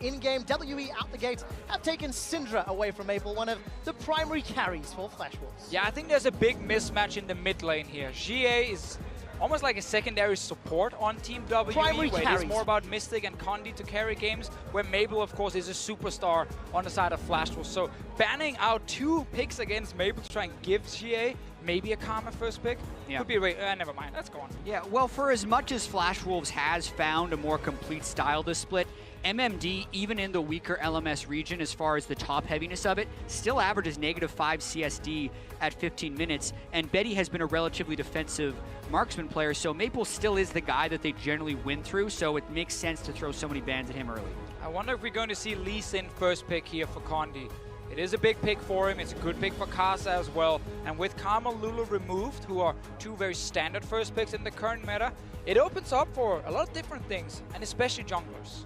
in-game. WE out the gate have taken Syndra away from Maple, one of the primary carries for Flash Wolves. Yeah, I think there's a big mismatch in the mid lane here. GA is almost like a secondary support on Team WE, Primary where carries. it's more about Mystic and Condi to carry games, where Maple, of course, is a superstar on the side of Flash Wolves. So banning out 2 picks against Maple to try and give GA maybe a Karma first pick could be never mind. Let's go on. Yeah, well, for as much as Flash Wolves has found a more complete style to split, MMD, even in the weaker LMS region as far as the top heaviness of it, still averages -5 CSD at 15 minutes, and Betty has been a relatively defensive marksman player, so Maple still is the guy that they generally win through, so it makes sense to throw so many bans at him early. I wonder if we're going to see Lee Sin first pick here for Condi. It is a big pick for him. It's a good pick for Casa as well. And with Karma Lulu removed, who are 2 very standard first picks in the current meta, it opens up for a lot of different things, and especially junglers.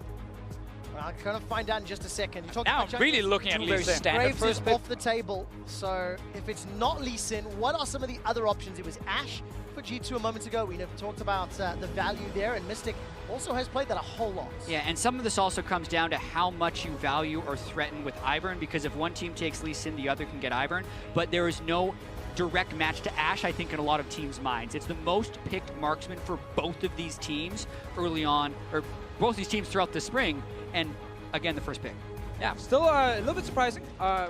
Well, I'll kind of find out in just a second. You talked Now about I'm really looking at Lee Sin. Standard Graves first is pick. off the table, so if it's not Lee Sin, what are some of the other options? It was Ashe for G2 a moment ago. We never talked about the value there, and Mystic also has played that a whole lot. Yeah, and some of this also comes down to how much you value or threaten with Ivern, because if one team takes Lee Sin, the other can get Ivern, but there is no direct match to Ashe, I think, in a lot of teams' minds. It's the most picked marksman for both of these teams early on, or both these teams throughout the spring, and again, the first pick. Yeah, still a little bit surprising,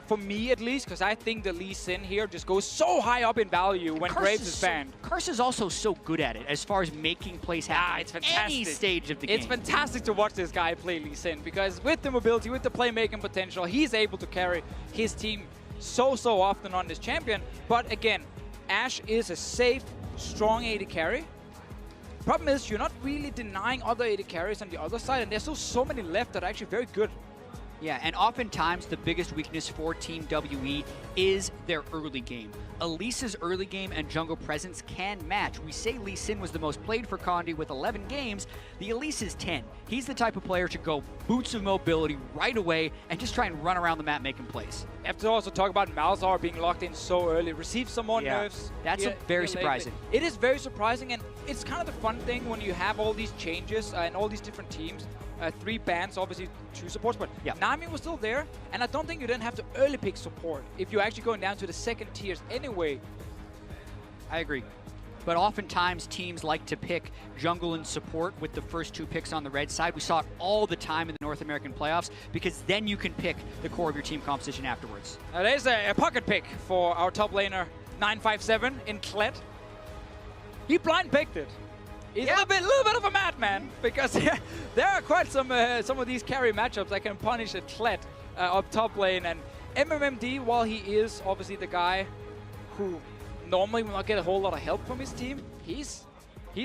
for me at least, because I think the Lee Sin here just goes so high up in value when Graves is banned. Curse is also so good at it as far as making plays happen it's fantastic. any stage of the game. It's fantastic to watch this guy play Lee Sin, because with the mobility, with the playmaking potential, he's able to carry his team so often on this champion. But again, Ashe is a safe, strong AD carry. Problem is, you're not really denying other AD carries on the other side, and there's still so many left that are actually very good. Yeah, and oftentimes the biggest weakness for Team WE is their early game. Elisa's early game and jungle presence can match. We say Lee Sin was the most played for Condi with 11 games. The Elisa's 10. He's the type of player to go boots of mobility right away and just try and run around the map making plays. You have to also talk about Malzahar being locked in so early. Receive some more nerfs. That's very surprising. It is very surprising, and it's kind of the fun thing when you have all these changes and all these different teams. 3 bans, obviously 2 supports, but Nami was still there, and I don't think you didn't have to early pick support if you're actually going down to the second tiers anyway. I agree. But oftentimes teams like to pick jungle and support with the first 2 picks on the red side. We saw it all the time in the North American playoffs, because then you can pick the core of your team composition afterwards. There's a pocket pick for our top laner, 957 in Kled. He blind picked it. He's a little bit of a madman, because there are quite some of these carry matchups that can punish a Kled up top lane. And MMD, while he is obviously the guy who normally will not get a whole lot of help from his team, he's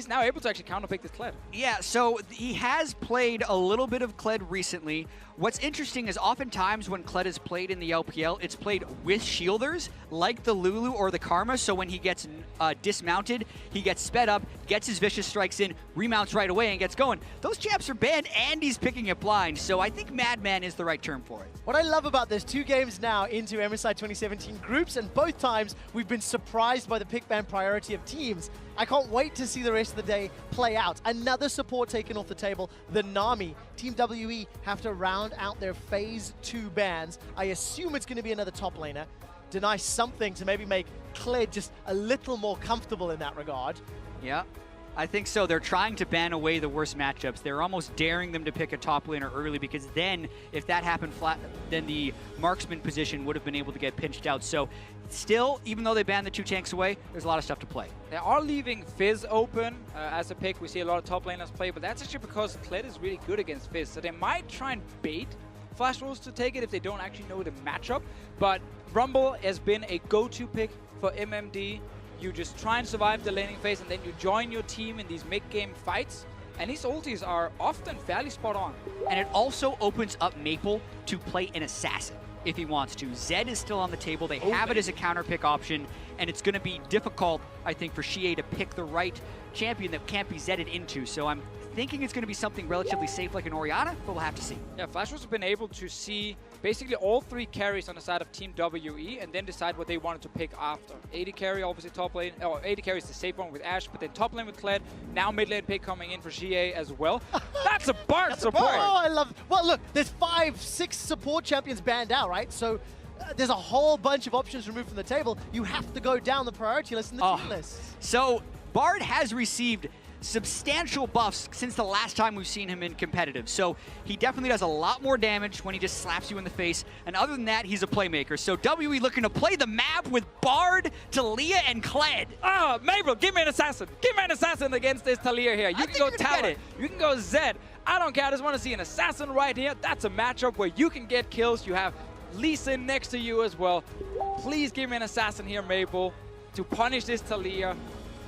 now able to actually counterpick this Kled. Yeah, so he has played a little bit of Kled recently. What's interesting is oftentimes when Kled is played in the LPL, it's played with shielders, like the Lulu or the Karma, so when he gets dismounted, he gets sped up, gets his Vicious Strikes in, remounts right away, and gets going. Those champs are banned, and he's picking it blind, so I think Madman is the right term for it. What I love about this, 2 games now into MSI 2017 groups, and both times we've been surprised by the pick ban priority of teams. I can't wait to see the rest of the day play out. Another support taken off the table, the Nami. Team WE have to round out their phase 2 bans. I assume it's going to be another top laner. Deny something to maybe make Kled just a little more comfortable in that regard. Yeah, I think so. They're trying to ban away the worst matchups. They're almost daring them to pick a top laner early, because then, if that happened flat, then the marksman position would have been able to get pinched out. So still, even though they banned the 2 tanks away, there's a lot of stuff to play. They are leaving Fizz open as a pick. We see a lot of top laners play, but that's actually because Kled is really good against Fizz. So they might try and bait Flash Wolves to take it if they don't actually know the matchup. But Rumble has been a go-to pick for MMD. You just try and survive the laning phase, and then you join your team in these mid-game fights. And these ultis are often fairly spot on. And it also opens up Maple to play an assassin if he wants to. Zed is still on the table. They have it as a counter pick option, and it's going to be difficult, I think, for Xie to pick the right champion that can't be Zedded into. So I'm thinking it's going to be something relatively safe like an Orianna, but we'll have to see. Yeah, Flash Wolves have been able to see basically all 3 carries on the side of Team WE and then decide what they wanted to pick after. AD carry, obviously top lane. Oh, AD carry is the safe one with Ashe, but then top lane with Kled. Now mid lane pick coming in for GA as well. That's a Bard support! Oh, I love it. Well, look, there's 5, 6 support champions banned out, right? So there's a whole bunch of options removed from the table. You have to go down the priority list and the team list. So Bard has received substantial buffs since the last time we've seen him in competitive. So he definitely does a lot more damage when he just slaps you in the face. And other than that, he's a playmaker. So WE looking to play the map with Bard, Taliyah, and Kled. Oh, Mabel, give me an assassin. Give me an assassin against this Taliyah here. You can go Talon. You can go Zed. I don't care. I just want to see an assassin right here. That's a matchup where you can get kills. You have Lee Sin next to you as well. Please give me an assassin here, Mabel, to punish this Taliyah.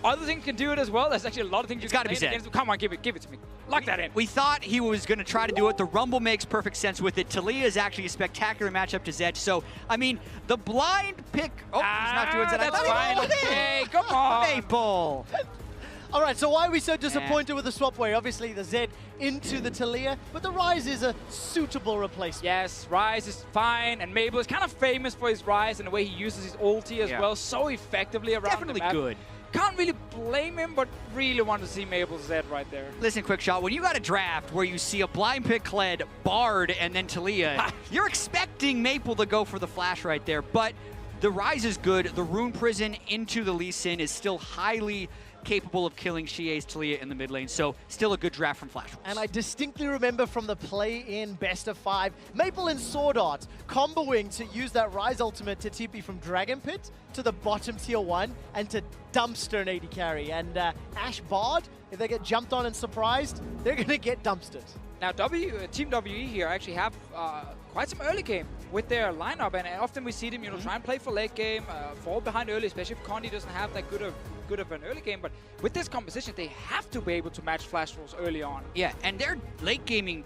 Other things can do it as well. There's actually a lot of things you can do against. Come on, give it to me. Lock that in. We thought he was going to try to do it. The Rumble makes perfect sense with it. Taliyah is actually a spectacular matchup to Zed. So, I mean, the blind pick. Oh, he's not doing Zed. That's fine. Okay, come on. Maple. All right, so why are we so disappointed with the swap way? Obviously, the Zed into the Taliyah, but the Ryze is a suitable replacement. Yes, Ryze is fine, and Mabel is kind of famous for his Ryze and the way he uses his ulti as well, so effectively around Definitely the map. good. Can't really blame him, but really want to see Mabel Zed right there. Listen, quick shot. When you got a draft where you see a blind pick Kled, Bard, and then Taliyah, you're expecting Maple to go for the flash right there. But the Ryze is good. The Rune Prison into the Lee Sin is still highly capable of killing Xie's Taliyah in the mid lane. So still a good draft from Flash Wolves. And I distinctly remember from the play-in best of 5, Maple and Sword Art comboing to use that Ryze ultimate to TP from Dragon Pit to the bottom tier 1 and to dumpster an AD carry. And Ashe Bard, if they get jumped on and surprised, they're going to get dumpstered. Now, Team WE here actually have quite some early game with their lineup, and often we see them, try and play for late game, fall behind early, especially if Condi doesn't have that good of an early game. But with this composition, they have to be able to match Flash Wolves early on. Yeah, and their late game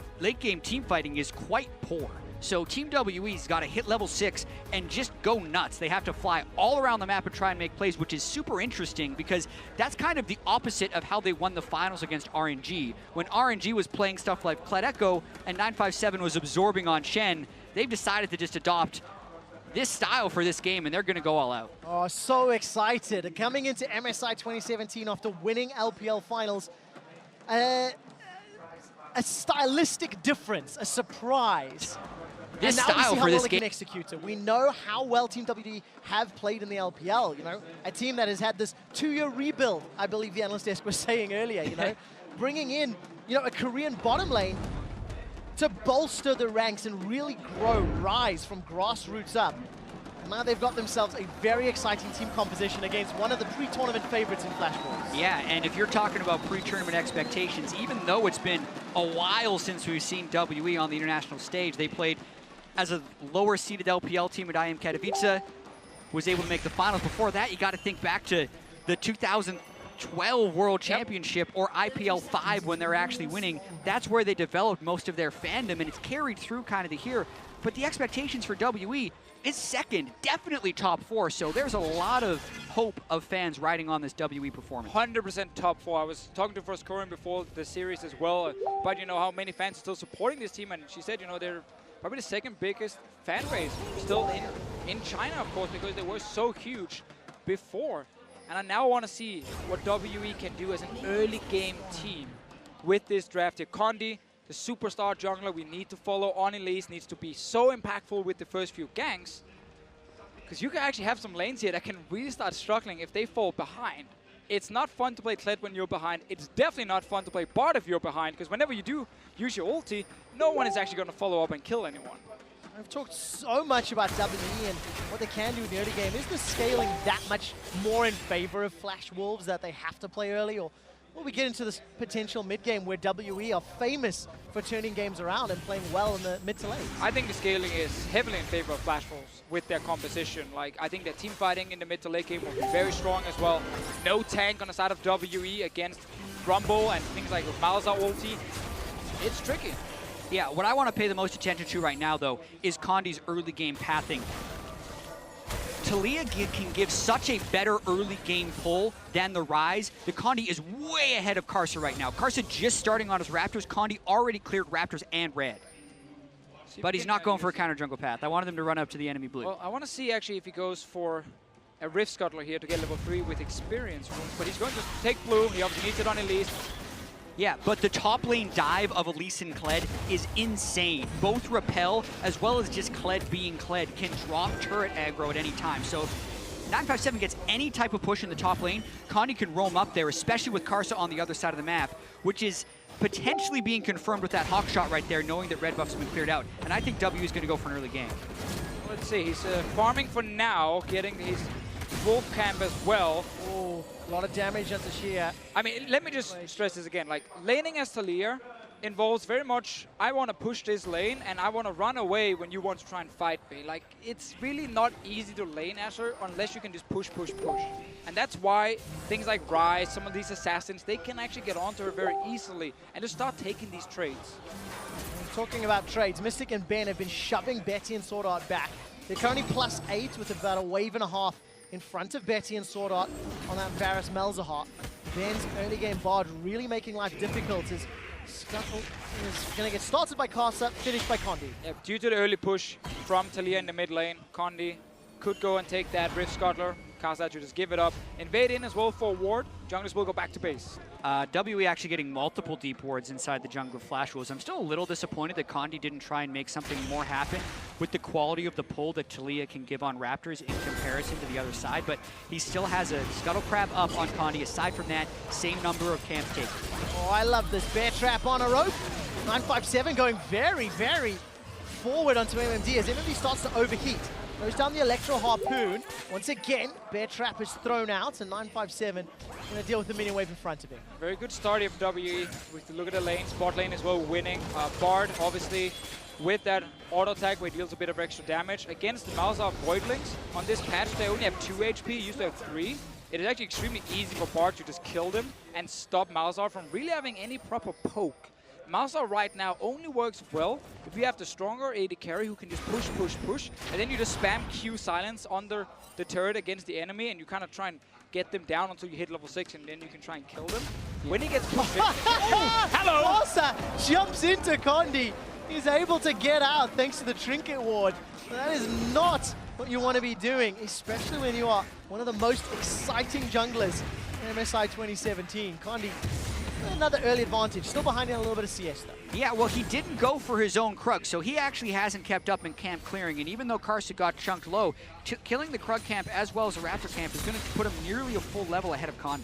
team fighting is quite poor. So Team WE's got to hit level 6 and just go nuts. They have to fly all around the map and try and make plays, which is super interesting because that's kind of the opposite of how they won the finals against RNG. When RNG was playing stuff like Kled Echo and 957 was absorbing on Shen, they've decided to just adopt this style for this game, and they're going to go all out. Oh, so excited. Coming into MSI 2017 after winning LPL finals, a stylistic difference, a surprise. This and now style we see how for well this game. Can execute it. We know how well Team WD have played in the LPL, a team that has had this 2-year rebuild, I believe the analyst desk was saying earlier, bringing in, a Korean bottom lane to bolster the ranks and really grow, rise from grassroots up. And now they've got themselves a very exciting team composition against one of the pre-tournament favorites in Flash Wolves. Yeah, and if you're talking about pre-tournament expectations, even though it's been a while since we've seen WE on the international stage, they played as a lower-seeded LPL team at IM Katowice, was able to make the finals. Before that, you got to think back to the 2012 World Championship or IPL 5 when they're actually winning. That's where they developed most of their fandom, and it's carried through kind of to here. But the expectations for WE is second, definitely top 4, so there's a lot of hope of fans riding on this WE performance. 100% top 4. I was talking to First Korean before the series as well, but how many fans are still supporting this team, and she said, they're probably the second biggest fan base still in China, of course, because they were so huge before. And I now want to see what WE can do as an early game team with this draft here. Condi, the superstar jungler we need to follow on Elise, needs to be so impactful with the first few ganks, because you can actually have some lanes here that can really start struggling if they fall behind. It's not fun to play Kled when you're behind. It's definitely not fun to play Bard if you're behind, because whenever you do use your ulti, no one is actually going to follow up and kill anyone. I've talked so much about WE and what they can do in the early game. Is the scaling that much more in favor of Flash Wolves that they have to play early? Or will we get into this potential mid-game where WE are famous for turning games around and playing well in the mid to late? I think the scaling is heavily in favor of Flash Wolves with their composition. I think their team fighting in the mid to late game will be very strong as well. No tank on the side of WE against Rumble and things like Malza ulti. It's tricky. Yeah, what I want to pay the most attention to right now, though, is Condi's early game pathing. Taliyah can give such a better early game pull than the Rise, the Condi is way ahead of Karsa right now. Karsa just starting on his Raptors. Condi already cleared Raptors and Red. But he's not going for a counter jungle path. I wanted him to run up to the enemy blue. Well, I want to see actually if he goes for a Rift Scuttler here to get level 3 with experience runes. But he's going to take blue. He obviously needs it on Elise. Yeah, but the top lane dive of Elise and Kled is insane. Both Repel, as well as just Kled being Kled, can drop turret aggro at any time. So if 957 gets any type of push in the top lane, Condi can roam up there, especially with Karsa on the other side of the map, which is potentially being confirmed with that Hawk shot right there, knowing that red buff's been cleared out. And I think W is going to go for an early game. Let's see, he's farming for now, getting his Wolf Camp as well. Oh, a lot of damage at the Shia. I mean, let me just stress this again. Like, laning as Taliyah involves very much, I want to push this lane and I want to run away when you want to try and fight me. Like, it's really not easy to lane as her unless you can just push, push, push. And that's why things like Rise, some of these assassins, they can actually get onto her very easily and just start taking these trades. Talking about trades, Mystic and Ben have been shoving Betty and Sword Art back. They're currently +8 with about a wave and a half in front of Betty and Sword Art on that Varus Malzahar. Ben's early game Bard really making life difficult as Scuttle is going to get started by Karsa, finished by Condi. Yep, due to the early push from Taliyah in the mid lane, Condi could go and take that Rift Scuttler. Karsa should just give it up. Invade in as well for a ward. Junglers will go back to base. WE actually getting multiple deep wards inside the jungle flash rules. I'm still a little disappointed that Condi didn't try and make something more happen with the quality of the pull that Taliyah can give on Raptors in comparison to the other side, but he still has a Scuttle Crab up on Condi. Aside from that, same number of camps taken. Oh, I love this bear trap on a rope. 957 going very, very forward onto MMD as MMD starts to overheat. Goes down the Electro Harpoon. Once again, bear trap is thrown out, and 957 going to deal with the minion wave in front of him. Very good start of WE. With the look at the lane, spot lane as well winning. Bard, obviously, with that auto attack where he deals a bit of extra damage. Against the Malzahar Voidlings, on this patch, they only have 2 HP, used to have 3. It is actually extremely easy for Bard to just kill them and stop Malzahar from really having any proper poke. Malzahar right now only works well if you have the stronger AD carry who can just push, push, push, and then you just spam Q silence under the turret against the enemy, and you kind of try and get them down until you hit level 6, and then you can try and kill them. Yeah. When he gets pushed in, hello! Karsa jumps into Condi. He's able to get out thanks to the trinket ward. That is not what you want to be doing, especially when you are one of the most exciting junglers in MSI 2017. Condi, another early advantage, still behind in a little bit of CS though. Yeah, well, he didn't go for his own Krug, so he actually hasn't kept up in camp clearing. And even though Karsa got chunked low, killing the Krug camp as well as the Raptor camp is going to put him nearly a full level ahead of Condi.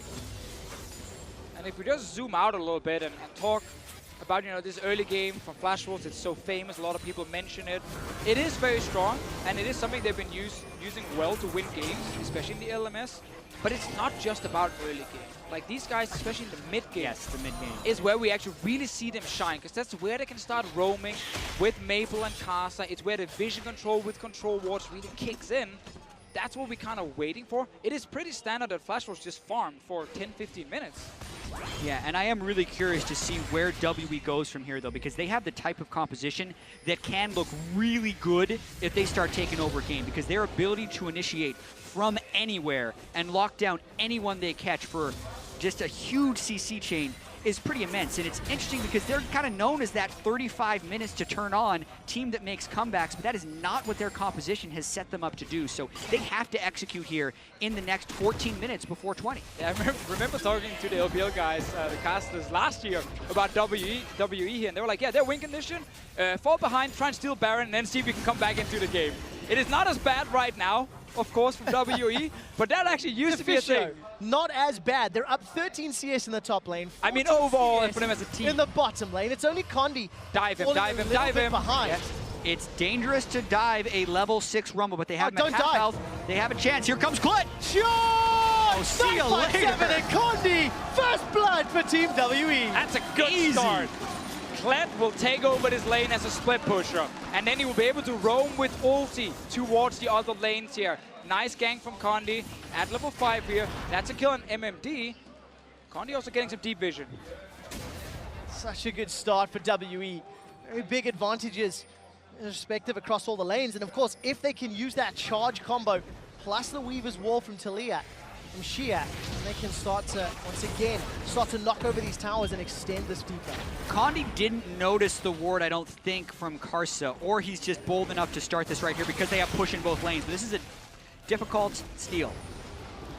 And if we just zoom out a little bit and talk about, you know, this early game from Flash Wolves, it's so famous, a lot of people mention it. It is very strong, and it is something they've been using well to win games, especially in the LMS. But it's not just about early game. Like these guys, especially in the mid game, yes, the mid game is where we actually really see them shine, because that's where they can start roaming with Maple and Karsa. It's where the vision control with control wards really kicks in. That's what we're kind of waiting for. It is pretty standard that Flash Wolves just farm for 10-15 minutes. Yeah, and I am really curious to see where WE goes from here, though, because they have the type of composition that can look really good if they start taking over a game, because their ability to initiate from anywhere and lock down anyone they catch for just a huge CC chain is pretty immense. And it's interesting because they're kind of known as that 35 minutes to turn on team that makes comebacks, but that is not what their composition has set them up to do. So they have to execute here in the next 14 minutes before 20. Yeah, I remember talking to the LPL guys, the casters last year about WE here, and they were like, yeah, they're win condition, fall behind, try and steal Baron, and then see if we can come back into the game. It is not as bad right now, of course, from WE, but that actually used to be a thing. Not as bad. They're up 13 CS in the top lane. I mean, overall, and for them as a team. In the bottom lane, it's only Condi. Dive him, dive him, dive him. Behind. Yes. It's dangerous to dive a level 6 Rumble, but they have don't half dive. health. They have a chance. Here comes Kled. Sure! Oh, see you later. 957 and Condi. First blood for Team WE. That's a good start. Kled will take over this lane as a split pusher, and then he will be able to roam with ulti towards the other lanes here. Nice gank from Condi at level 5 here. That's a kill on MMD. Condi also getting some deep vision. Such a good start for WE. Very big advantages respective across all the lanes. And of course, if they can use that charge combo plus the Weaver's Wall from Talia, from Shia, and they can start to, once again, knock over these towers and extend this deeper. Condi didn't notice the ward, I don't think, from Karsa, or he's just bold enough to start this right here because they have push in both lanes. But this is a difficult steal.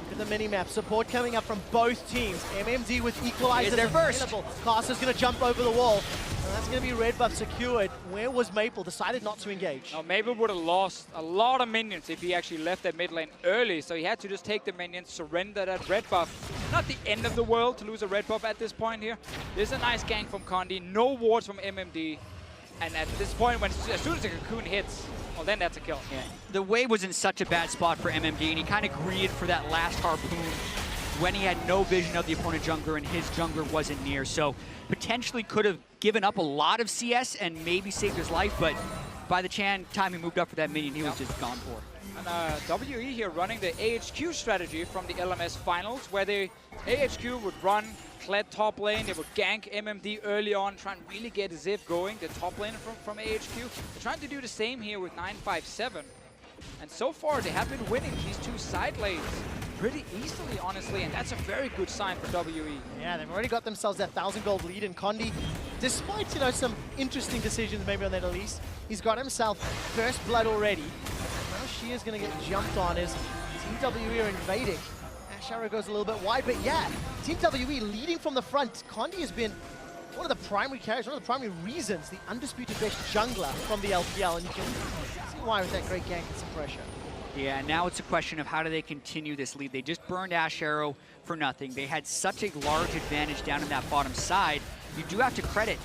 Look at the mini-map. Support coming up from both teams. MMD with equalizers there first. Karsa's going to jump over the wall. And that's going to be red buff secured. Where was Maple? Decided not to engage. Now, Maple would have lost a lot of minions if he actually left that mid lane early. So he had to just take the minions, surrender that red buff. Not the end of the world to lose a red buff at this point here. This is a nice gank from Condi. No wards from MMD. And at this point, as soon as the cocoon hits, well, then that's a kill. Yeah. The wave was in such a bad spot for MMD, and he kind of greeted for that last harpoon when he had no vision of the opponent jungler, and his jungler wasn't near. So potentially could have given up a lot of CS and maybe saved his life, but by the time he moved up for that minion, he was just gone for. And WE here running the AHQ strategy from the LMS finals, where the AHQ would run Kled top lane, they would gank MMD early on, try and really get Ziv going, the top lane from AHQ. They're trying to do the same here with 957. And so far, they have been winning these two side lanes pretty easily, honestly, and that's a very good sign for WE. Yeah, they've already got themselves that 1,000 gold lead, and Condi, despite, you know, some interesting decisions maybe on that Elise, he's got himself first blood already. Now Shia's going to get jumped on as Team WE are invading. Asharrow goes a little bit wide, but yeah, Team WE leading from the front. Condi has been one of the primary carriers, one of the primary reasons, the undisputed best jungler from the LPL, and you can see why with that great gank and some pressure. Yeah, now it's a question of how do they continue this lead. They just burned Asharrow for nothing. They had such a large advantage down in that bottom side. You do have to credit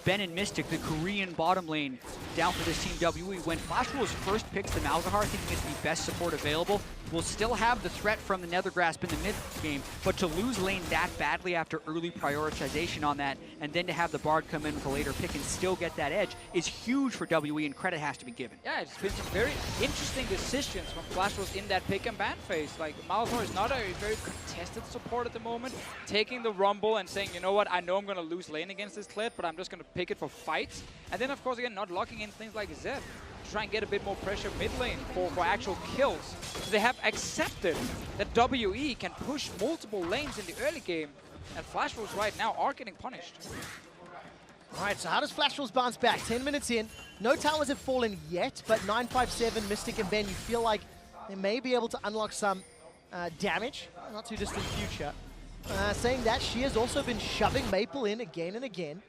Ben and Mystic, the Korean bottom lane, down for this Team WE. When Flash Rules first picks the Malzahar, thinking it's the best support available, will still have the threat from the Nether Grasp in the mid game, but to lose lane that badly after early prioritization on that, and then to have the Bard come in with a later pick and still get that edge is huge for WE, and credit has to be given. Yeah, it's been some very interesting decisions from Flash Rules in that pick and ban phase. Like, Malzahar is not a very contested support at the moment, taking the Rumble and saying, you know what, I know I'm going to lose lane against this Kled, but I'm just going to pick it for fights. And then, of course, again, not locking in things like Zed to try and get a bit more pressure mid lane for actual kills. So they have accepted that WE can push multiple lanes in the early game, and Flash Rules right now are getting punished. All right, so how does Flash Rules bounce back? 10 minutes in, no towers have fallen yet, but 957, Mystic and Ben, you feel like they may be able to unlock some damage, not too distant future. Saying that, she has also been shoving Maple in again and again.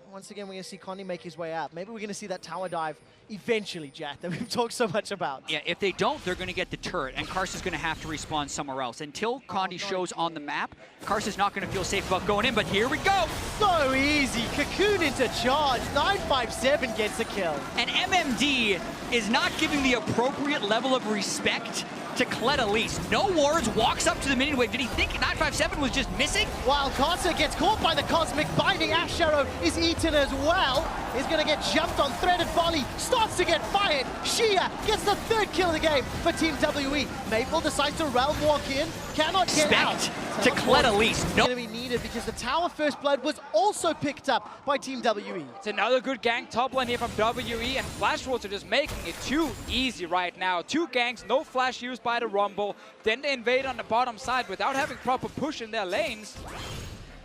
Once again, we're going to see Condi make his way out. Maybe we're going to see that tower dive eventually, Jack, that we've talked so much about. Yeah, if they don't, they're going to get the turret, and Karsa's going to have to respawn somewhere else. Until Condi shows on the map, Karsa's not going to feel safe about going in, but here we go! So easy! Cocoon into charge. 957 gets a kill. And MMD is not giving the appropriate level of respect to Kled Elise. No wards, walks up to the minion wave. Did he think 957 was just missing? While Karsa gets caught by the Cosmic Binding, Asharrow is eaten as well. He's going to get jumped on, threaded volley, starts to get fired. Shia gets the third kill of the game for Team WE. Maple decides to realm walk in, cannot get out. To Kled Elise. Going to be needed because the tower first blood was also picked up by Team WE. It's another good gank top lane here from WE, and Flash Rules are just making it too easy right now. Two ganks, no flash used by the Rumble. Then they invade on the bottom side without having proper push in their lanes.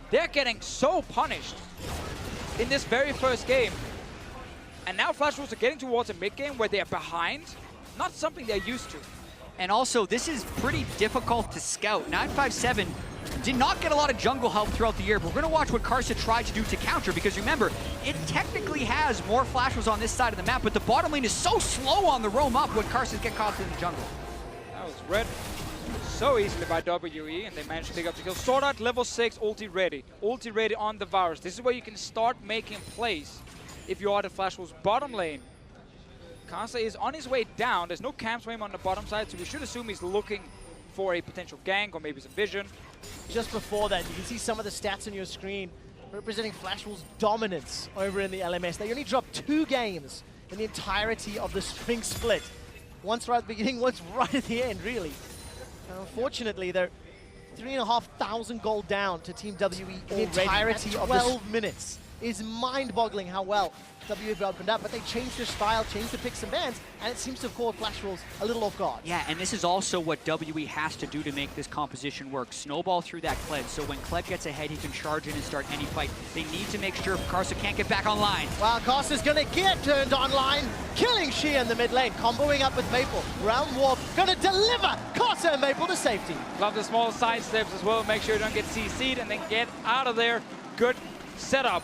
They're getting so punished in this very first game. And now Flash Rules are getting towards a mid game where they're behind. Not something they're used to. And also, this is pretty difficult to scout. 957 did not get a lot of jungle help throughout the year, but we're going to watch what Karsa tried to do to counter, because remember, it technically has more flashes on this side of the map, but the bottom lane is so slow on the roam up when Karsa get caught in the jungle. That was read so easily by WE, and they managed to pick up the kill. Sword Art level 6, ulti ready. Ulti ready on the Varus. This is where you can start making plays if you are the Flash Rules bottom lane. Karsa is on his way down. There's no camps for him on the bottom side, so we should assume he's looking for a potential gank or maybe some vision. Just before that, you can see some of the stats on your screen representing Flash Rules' dominance over in the LMS. They only dropped 2 games in the entirety of the spring split. Once right at the beginning, once right at the end, really. Unfortunately, they're 3,500 gold down to Team WE in the entirety of 12 minutes is mind-boggling how well WE opened up, but they changed their style, changed the picks and bans, and it seems to have caught Flash Wolves a little off guard. Yeah, and this is also what WE has to do to make this composition work. Snowball through that Kled, so when Kled gets ahead, he can charge in and start any fight. They need to make sure Karsa can't get back online. Well, Karsa's gonna get turned online, killing Shia in the mid lane, comboing up with Maple. Round Warp gonna deliver Karsa and Maple to safety. Love the small side steps as well. Make sure you don't get CC'd and then get out of there. Good setup.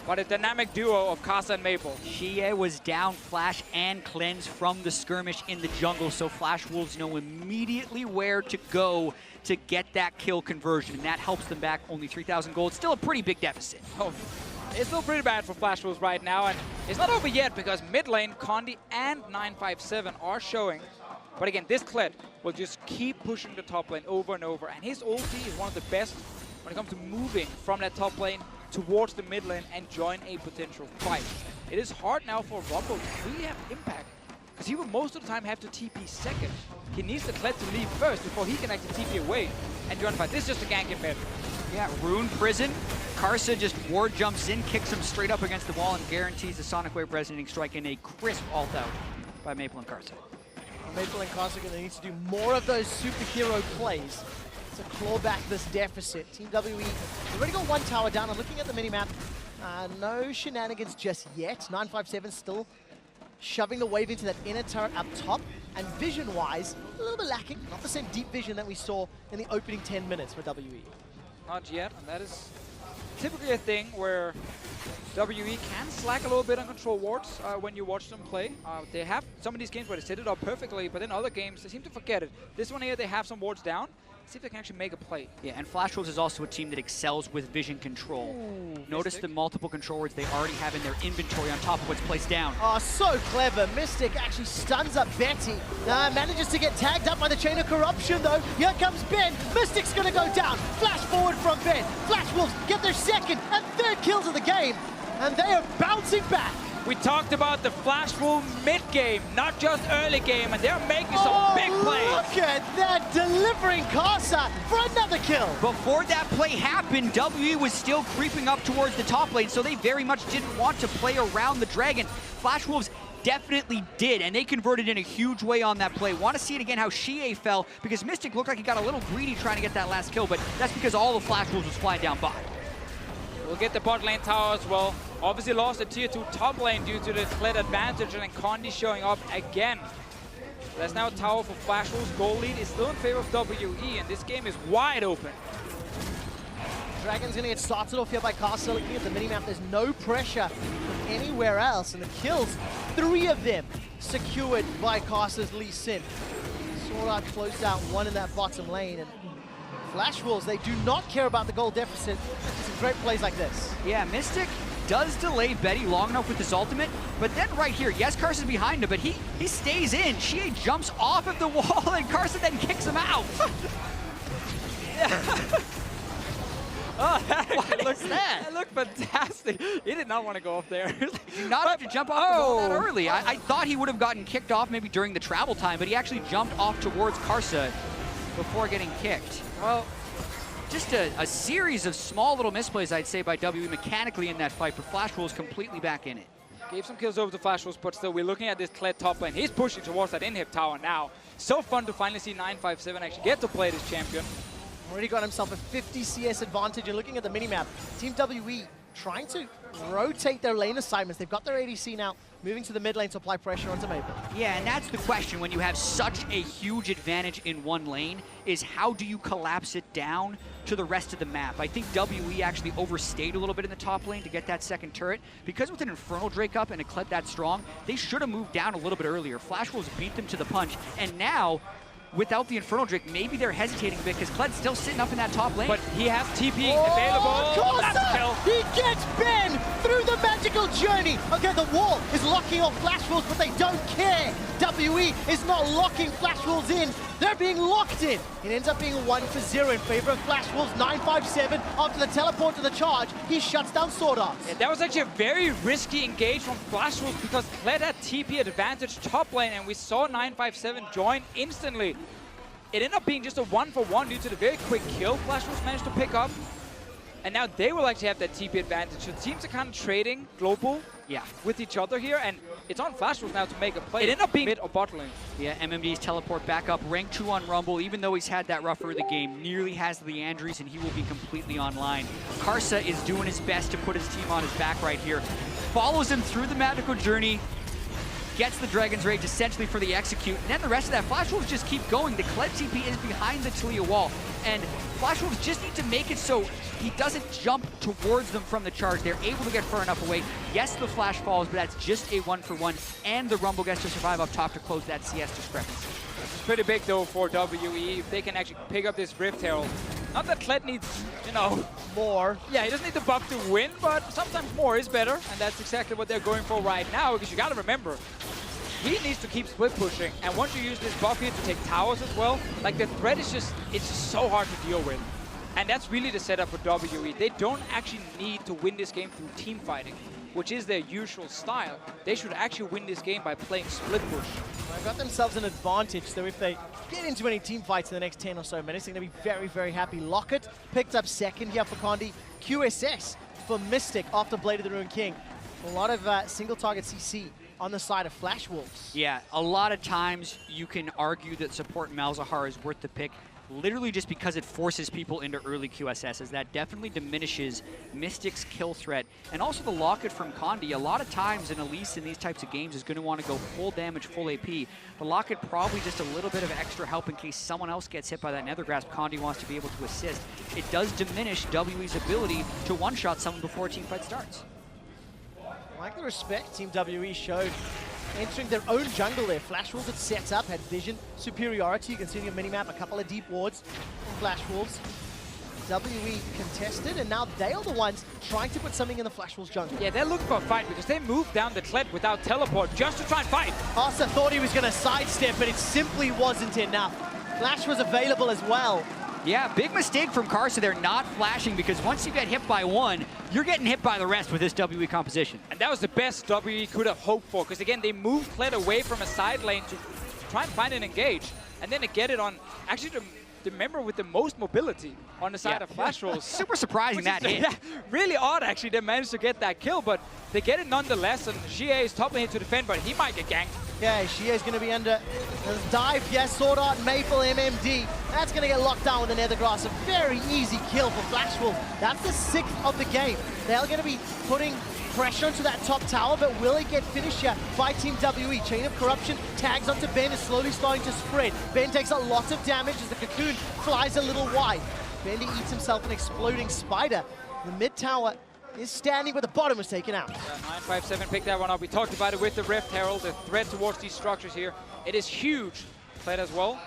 But a dynamic duo of Karsa and Maple. Shia was down Flash and Cleanse from the skirmish in the jungle, so Flash Wolves know immediately where to go to get that kill conversion, and that helps them back only 3,000 gold. Still a pretty big deficit. Oh, it's still pretty bad for Flash Wolves right now, and it's not over yet because mid lane, Condi and 957 are showing. But again, this Kled will just keep pushing the top lane over and over, and his ulti is one of the best when it comes to moving from that top lane towards the mid lane and join a potential fight. It is hard now for Rumble to really have impact, because he will most of the time have to TP second. He needs the Kled to leave first before he can actually TP away and join the fight. This is just a gank in mid. Yeah, Rune Prison. Karsa just ward jumps in, kicks him straight up against the wall, and guarantees the Sonic Wave Resonating Strike in a crisp ult out by Maple and Karsa. Maple and Karsa are going to need to do more of those superhero plays to claw back this deficit. Team WE already got one tower down. I'm looking at the minimap. No shenanigans just yet. 957 still shoving the wave into that inner turret up top. And vision-wise, a little bit lacking. Not the same deep vision that we saw in the opening 10 minutes for WE. Not yet, and that is typically a thing where WE can slack a little bit on control wards when you watch them play. They have some of these games where they set it up perfectly, but in other games they seem to forget it. This one here, they have some wards down. See if they can actually make a play. Yeah, and Flash Wolves is also a team that excels with vision control. Ooh, notice Mystic. The multiple control wards they already have in their inventory on top of what's placed down. Oh, so clever. Mystic actually stuns up Betty. Manages to get tagged up by the Chain of Corruption, though. Here comes Ben. Mystic's going to go down. Flash forward from Ben. Flash Wolves get their second and third kills of the game, and they are bouncing back. We talked about the Flash Wolf mid-game, not just early game, and they're making some big plays. Look at that, delivering Karsa for another kill. Before that play happened, WE was still creeping up towards the top lane, so they very much didn't want to play around the Dragon. Flash Wolves definitely did, and they converted in a huge way on that play. Want to see it again how Shie fell, because Mystic looked like he got a little greedy trying to get that last kill, but that's because all the Flash Wolves was flying down bot. We'll get the bot lane tower as well. Obviously lost the tier 2 top lane due to the Kled advantage, and then Condi showing up again. There's now a tower for Flash Wolves. Goal lead is still in favor of WE, and this game is wide open. Dragon's gonna get started off here by Karsa. Looking at the minimap, there's no pressure from anywhere else, and the kills, 3 of them secured by Karsa's Lee Sin. Sword closed out one in that bottom lane, and Flash Wolves, they do not care about the goal deficit. Some great plays like this. Yeah, Mystic does delay Betty long enough with his ultimate, but then right here, yes, Karsa's behind him, but he stays in. Shie jumps off of the wall, and Karsa then kicks him out. Oh, that looks that? That looked fantastic. He did not want to go up there. Not have to jump off the wall that early. I thought he would have gotten kicked off maybe during the travel time, but he actually jumped off towards Karsa before getting kicked. Well, just a series of small little misplays, I'd say, by WE mechanically in that fight, but Flash Wolves completely back in it. Gave some kills over to Flash Wolves, but still, we're looking at this Kled top lane. He's pushing towards that inhib tower now. So fun to finally see 957 actually get to play this champion. Already got himself a 50 CS advantage, and looking at the minimap, Team WE trying to rotate their lane assignments. They've got their ADC now, moving to the mid lane to apply pressure onto Maple. Yeah, and that's the question when you have such a huge advantage in one lane, is how do you collapse it down to the rest of the map? I think WE actually overstayed a little bit in the top lane to get that second turret. Because with an Infernal Drake up and a Kled that strong, they should have moved down a little bit earlier. Flash Wolves beat them to the punch, and now, without the Infernal Drake, maybe they're hesitating a bit because Kled's still sitting up in that top lane. But he has TP available. That's kill. He gets Ben through the magical journey. Okay, the wall is locking off Flash Wolves, but they don't care. WE is not locking Flash Wolves in. They're being locked in. It ends up being a 1-0 in favor of Flash Wolves. 957 after the teleport to the charge. He shuts down Sword Arts. Yeah, that was actually a very risky engage from Flash Wolves because Kled had TP advantage top lane, and we saw 957 join instantly. It ended up being just a 1-for-1 due to the very quick kill Flash Wolves managed to pick up. And now they will actually have that TP advantage. So teams are kind of trading global with each other here, and it's on Flash Wolf now to make a play. It ended up being mid or bot lane. Yeah, MMD's teleport back up. Rank 2 on Rumble, even though he's had that rough early game, nearly has Leandries, and he will be completely online. Karsa is doing his best to put his team on his back right here. Follows him through the magical journey, gets the Dragon's Rage essentially for the execute, and then the rest of that, Flash Wolves just keep going. The Kled TP is behind the Talia wall, and Flash Wolves just need to make it so he doesn't jump towards them from the charge. They're able to get far enough away. Yes, the flash falls, but that's just a 1-for-1, and the Rumble gets to survive up top to close that CS discrepancy. It's pretty big though for WE if they can actually pick up this Rift Herald. Not that Kled needs, you know, more. Yeah, he doesn't need the buff to win, but sometimes more is better, and that's exactly what they're going for right now, because you gotta remember, he needs to keep split pushing, and once you use this buff here to take towers as well, like the threat is just, it's just so hard to deal with. And that's really the setup for WE. They don't actually need to win this game through team fighting, which is their usual style. They should actually win this game by playing split push. They've got themselves an advantage, so if they get into any team fights in the next 10 or so minutes, they're going to be very, very happy. Locket picked up second here for Condi. QSS for Mystic after Blade of the Ruined King. A lot of single target CC on the side of Flash Wolves. Yeah, a lot of times you can argue that support Malzahar is worth the pick, literally just because it forces people into early QSSs. That definitely diminishes Mystic's kill threat. And also the Locket from Condi. A lot of times an Elise in these types of games is going to want to go full damage, full AP. The Locket probably just a little bit of extra help in case someone else gets hit by that Nether Grasp. Condi wants to be able to assist. It does diminish WE's ability to one-shot someone before a team fight starts. I like the respect Team WE showed entering their own jungle there. Flash Wolves had set up, had vision superiority. You can see on your minimap a couple of deep wards from Flash Wolves. WE contested, and now they are the ones trying to put something in the Flash Wolves jungle. Yeah, they're looking for a fight because they moved down the Kled without teleport just to try and fight. Asa thought he was going to sidestep, but it simply wasn't enough. Flash was available as well. Yeah, big mistake from Karsa there, not flashing, because once you get hit by one, you're getting hit by the rest with this WE composition. And that was the best WE could have hoped for, because again, they moved Kled away from a side lane to try and find an engage, and then to get it on, actually the member with the most mobility on the side of Flash Wolves. Super surprising that hit. Yeah, really odd actually, they managed to get that kill, but they get it nonetheless, and Xie is top lane to defend, but he might get ganked. Yeah, Xie is going to be under a dive. Yes, Sword Art, Maple, MMD. That's going to get locked down with the Nether Grass. A very easy kill for Flash Wolf. That's the 6th of the game. They are going to be putting pressure onto that top tower, but will it get finished here by Team WE? Chain of Corruption tags onto Ben, is slowly starting to spread. Ben takes a lot of damage as the cocoon flies a little wide. Bendy eats himself an exploding spider. The mid tower is standing, but the bottom was taken out. 957 picked that one up. We talked about it with the Rift Herald, the threat towards these structures here. It is huge. Played as well.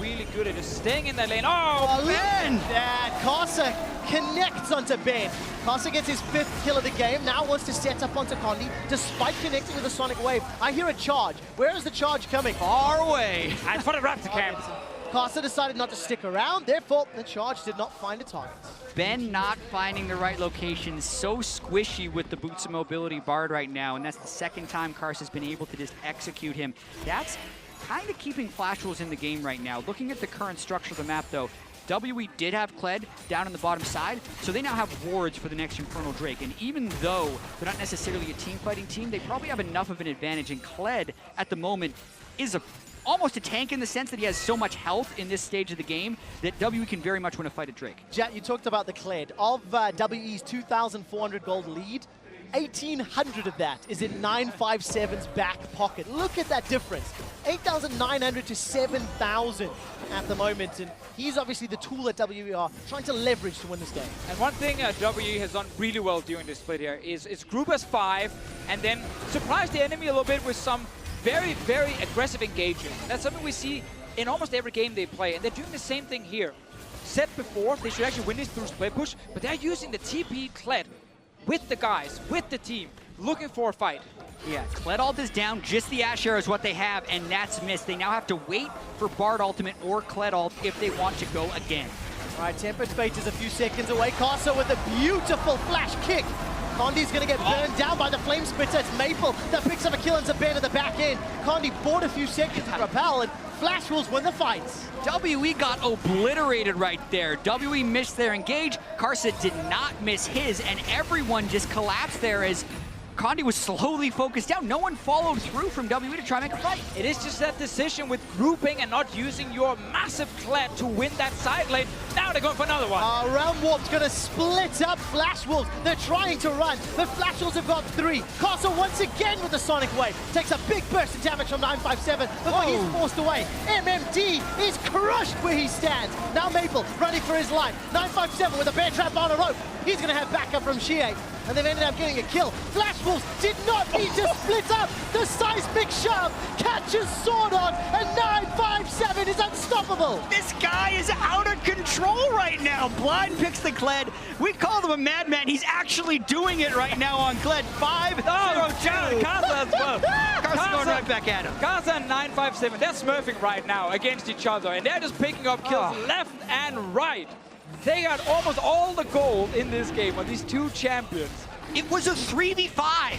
Really good at just staying in that lane. Oh, Ben! That Karsa connects onto Ben. Karsa gets his 5th kill of the game. Now wants to set up onto Condi, despite connecting with a Sonic Wave. I hear a charge. Where is the charge coming? Far away. And for the Raptor camp. Karsa decided not to stick around, therefore the charge did not find a target. Ben not finding the right location, so squishy with the Boots of Mobility Bard right now, and that's the 2nd time Karsa's been able to just execute him. That's kind of keeping Flash Wolves in the game right now. Looking at the current structure of the map though, WE did have Kled down on the bottom side, so they now have wards for the next Infernal Drake. And even though they're not necessarily a team fighting team, they probably have enough of an advantage, and Kled at the moment is almost a tank in the sense that he has so much health in this stage of the game that WE can very much win a fight at Drake. Jet, you talked about the Kled. Of WE's 2,400 gold lead, 1,800 of that is in 957's back pocket. Look at that difference. 8,900 to 7,000 at the moment. And he's obviously the tool that WE are trying to leverage to win this game. And one thing WE has done really well during this split here is group as 5 and then surprise the enemy a little bit with some very, very aggressive engaging. That's something we see in almost every game they play, and they're doing the same thing here. Said before, they should actually win this through split push, but they're using the TP Kled with the guys, with the team, looking for a fight. Yeah, Kled ult is down, just the Ash Arrow is what they have, and that's missed. They now have to wait for Bard ultimate or Kled ult if they want to go again. All right, Tempered Fate is a few seconds away. Karsa with a beautiful flash kick. Condi's going to get burned down by the Flame Spitter. It's Maple that picks up a kill into Ben at the back end. Condi bought a few seconds to repel, and Flash Wolves win the fights. WE got obliterated right there. WE missed their engage. Karsa did not miss his, and everyone just collapsed there as Condi was slowly focused down. No one followed through from WE to try and make a fight. It is just that decision with grouping and not using your massive Kled to win that side lane. Now they're going for another one. Realm Warp's gonna split up Flash Wolves. They're trying to run, but Flash Wolves have got 3. Castle once again with the Sonic Wave. Takes a big burst of damage from 957 before he's forced away. MMD is crushed where he stands. Now Maple running for his life. 957 with a bear trap on a rope. He's gonna have backup from Shie, and they've ended up getting a kill. Flash Wolves did not need to split up. The seismic shove catches Swordog, and 957 is unstoppable. This guy is out of control right now. Blind picks the Kled. We called him a madman. He's actually doing it right now on Kled. 5-0 down. Karsa as well. Karsa going right back at him. Karsa and 957, they're smurfing right now against each other, and they're just picking up kills left and right. They got almost all the gold in this game on these two champions. It was a 3v5,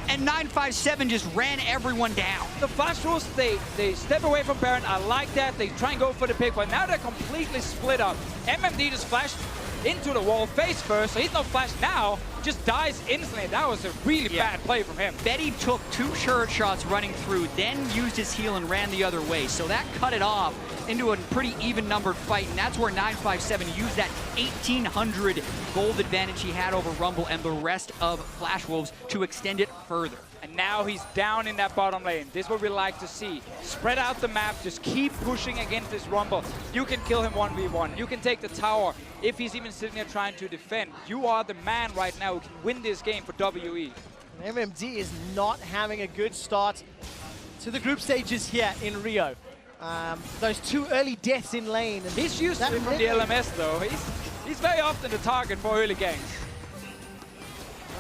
and 957 just ran everyone down. The Flash Wolves, they step away from Baron. I like that. They try and go for the pick, but now they're completely split up. MMD just flashed into the wall face first, so he's not flashed now. Just dies instantly. That was a really bad play from him. Betty took 2 turret shots running through, then used his heal and ran the other way. So that cut it off into a pretty even-numbered fight, and that's where 957 used that 1,800 gold advantage he had over Rumble and the rest of Flash Wolves to extend it further. And now he's down in that bottom lane. This is what we like to see. Spread out the map, just keep pushing against this Rumble. You can kill him 1v1. You can take the tower if he's even sitting there trying to defend. You are the man right now who can win this game for WE. MMD is not having a good start to the group stages here in Rio. Those 2 early deaths in lane. And he's used to it from the LMS though. He's very often the target for early ganks.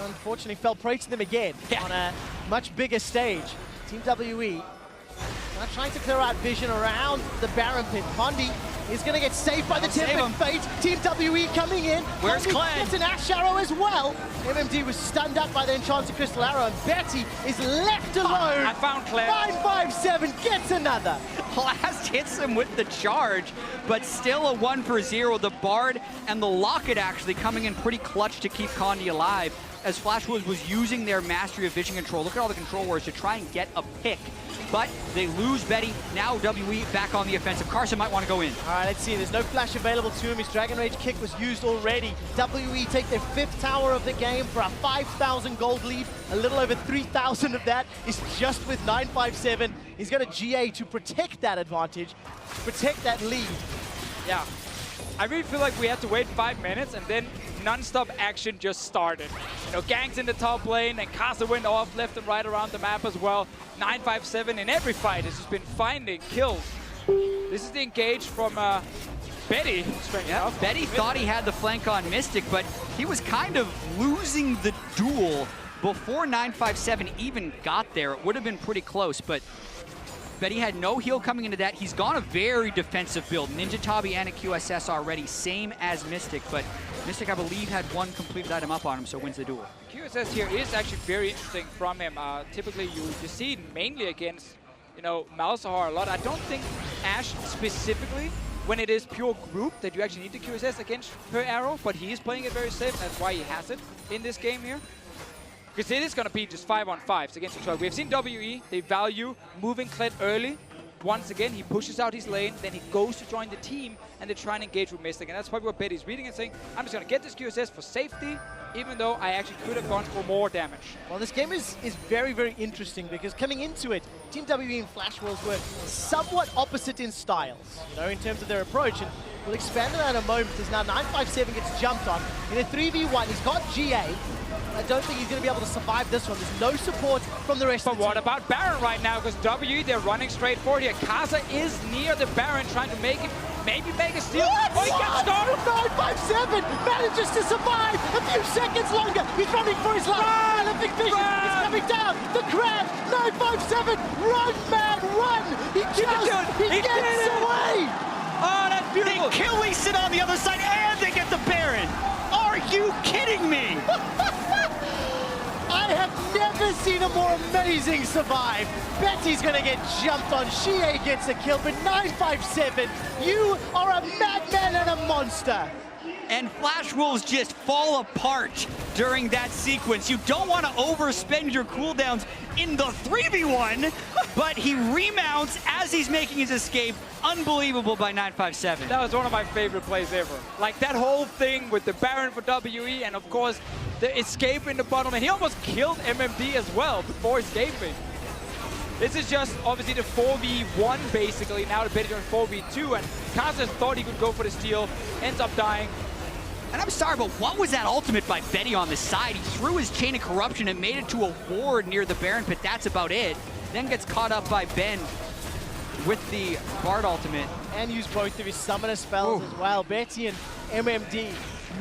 Unfortunately fell prey to them again on a much bigger stage. Team WE now trying to clear out vision around the Baron pit. Condi is going to get saved by the Tempered Fate. Team WE coming in. Where's Kled? Gets an Ash Arrow as well. MMD was stunned up by the Enchanted Crystal Arrow, and Betty is left alone. I found Kled. 957 gets another. Blast hits him with the charge, but still a 1 for 0. The Bard and the Locket actually coming in pretty clutch to keep Condi alive, as Flash Wolves was using their mastery of vision control. Look at all the control wards to try and get a pick. But they lose Betty. Now WE back on the offensive. Carson might want to go in. All right, let's see. There's no flash available to him. His Dragon Rage kick was used already. WE take their 5th tower of the game for a 5,000 gold lead. A little over 3,000 of that is just with 957. He's got a GA to protect that advantage, protect that lead. Yeah. I really feel like we had to wait 5 minutes and then non-stop action just started. You know, ganks in the top lane and Karsa went off left and right around the map as well. 957 in every fight has just been finding kills. This is the engage from Betty. Betty thought he had the flank on Mystic, but he was kind of losing the duel before 957 even got there. It would have been pretty close, but Betty had no heal coming into that. He's gone a very defensive build. Ninja Tabi and a QSS already, same as Mystic, but Mystic, I believe, had 1 completed item up on him, so wins the duel. QSS here is actually very interesting from him. Typically, you see it mainly against, you know, Malzahar a lot. I don't think Ashe specifically, when it is pure group, that you actually need the QSS against per arrow, but he is playing it very safe. That's why he has it in this game here. Because it is going to be just 5-on-5s against each other. We have seen WE, they value moving Kled early. Once again, he pushes out his lane, then he goes to join the team, and they try and engage with Mystic. And that's probably what Betty's reading and saying, I'm just going to get this QSS for safety, even though I actually could have gone for more damage. Well, this game is very, very interesting because coming into it, Team WE and Flash Wolves were somewhat opposite in styles, you know, in terms of their approach. And we'll expand on that in a moment as now 957 gets jumped on. In a 3v1, he's got GA. I don't think he's going to be able to survive this one. There's no support from the rest of the team. But what about Baron right now? Because WE, they're running straight forward here. Karsa is near the Baron, trying to make it, maybe make a steal. What? Oh, he gets started! 957 manages to survive a few seconds longer. He's running for his life. Elephant Vision is coming down. The crab, 957, run, man, run! He gets away! Oh, that's beautiful. They kill Lee Sin on the other side, and they get the Baron. Are you kidding me? I I have never seen a more amazing survive. Betty's gonna get jumped on. Shie gets a kill, but 957, you are a madman and a monster. And Flash Wolves just fall apart during that sequence. You don't want to overspend your cooldowns in the 3v1, but he remounts as he's making his escape. Unbelievable by 957. That was one of my favorite plays ever. Like that whole thing with the Baron for WE and of course the escape in the bottom. And he almost killed MMD as well before escaping. This is just obviously the 4v1 basically. Now the Betty on 4v2 and Kaza thought he could go for the steal, ends up dying. And I'm sorry, but what was that ultimate by Betty on the side? He threw his Chain of Corruption and made it to a ward near the Baron pit. That's about it. Then gets caught up by Ben with the Bard ultimate. And use both of his summoner spells as well. Betty and MMD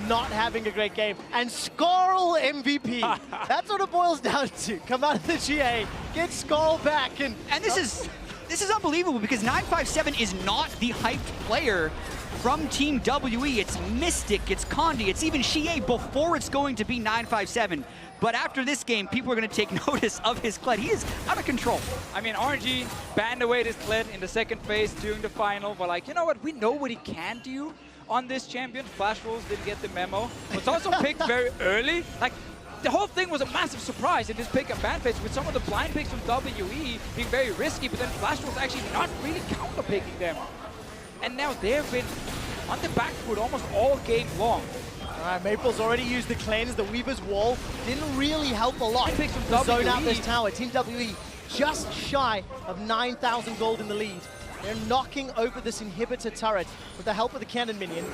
not having a great game. And Skarl MVP. That's what it boils down to. Come out of the GA, get Skarl back. And this is unbelievable because 957 is not the hyped player from Team WE. It's Mystic, it's Condi, it's even Shie before it's going to be 957. But after this game, people are going to take notice of his Kled. He is out of control. I mean, RNG banned away this Kled in the second phase during the final. But like, you know what? We know what he can do on this champion. Flash Wolves didn't get the memo. It's also picked very early. Like, the whole thing was a massive surprise in this pick and ban phase with some of the blind picks from WE being very risky, but then Flash Wolves actually not really counter-picking them. And now they've been on the back foot almost all game long. All right, Maple's already used the cleanse. The Weaver's Wall didn't really help a lot Picks from to zone out WE. this tower. Team WE just shy of 9,000 gold in the lead. They're knocking over this inhibitor turret with the help of the cannon minion,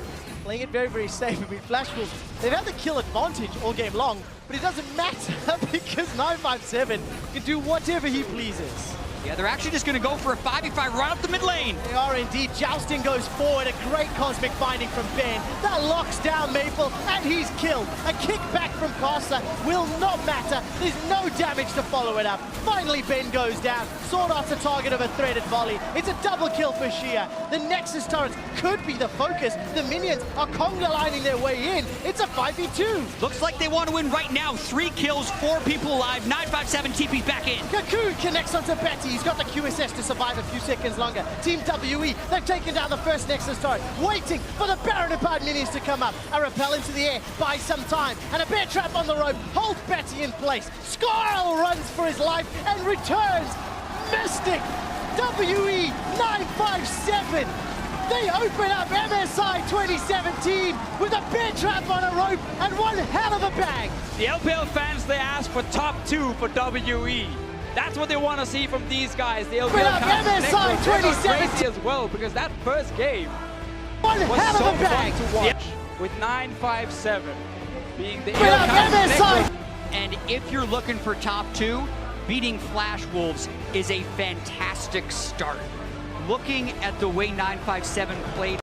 playing it very, very safe. I mean, Flash Wolves, they've had the kill advantage all game long, but it doesn't matter because 957 can do whatever he pleases. Yeah, they're actually just going to go for a 5v5 right up the mid lane. They are indeed. Jousting goes forward. A great cosmic binding from Ben. That locks down Maple, and he's killed. A kickback from Casa will not matter. There's no damage to follow it up. Finally, Ben goes down. Sword Art's a target of a threaded volley. It's a double kill for Shia. The Nexus turrets could be the focus. The minions are conga lining their way in. It's a 5v2. Looks like they want to win right now. 3 kills, 4 people alive. 957 TP's back in. Cocoon connects onto Betty. He's got the QSS to survive a few seconds longer. Team WE, they've taken down the first Nexus turret, waiting for the Baron and Bard minions to come up. A repel into the air, buys some time, and a bear trap on the rope holds Betty in place. Skarl runs for his life and returns. Mystic, WE 957. They open up MSI 2017 with a bear trap on a rope and one hell of a bang. The LPL fans, they asked for top 2 for WE. That's what they want to see from these guys. The LPL MSI 2017 crazy as well because that first game one was hell so of a bang fun to watch with 957 being the MSI. And if you're looking for top 2, beating Flash Wolves is a fantastic start. Looking at the way 957 played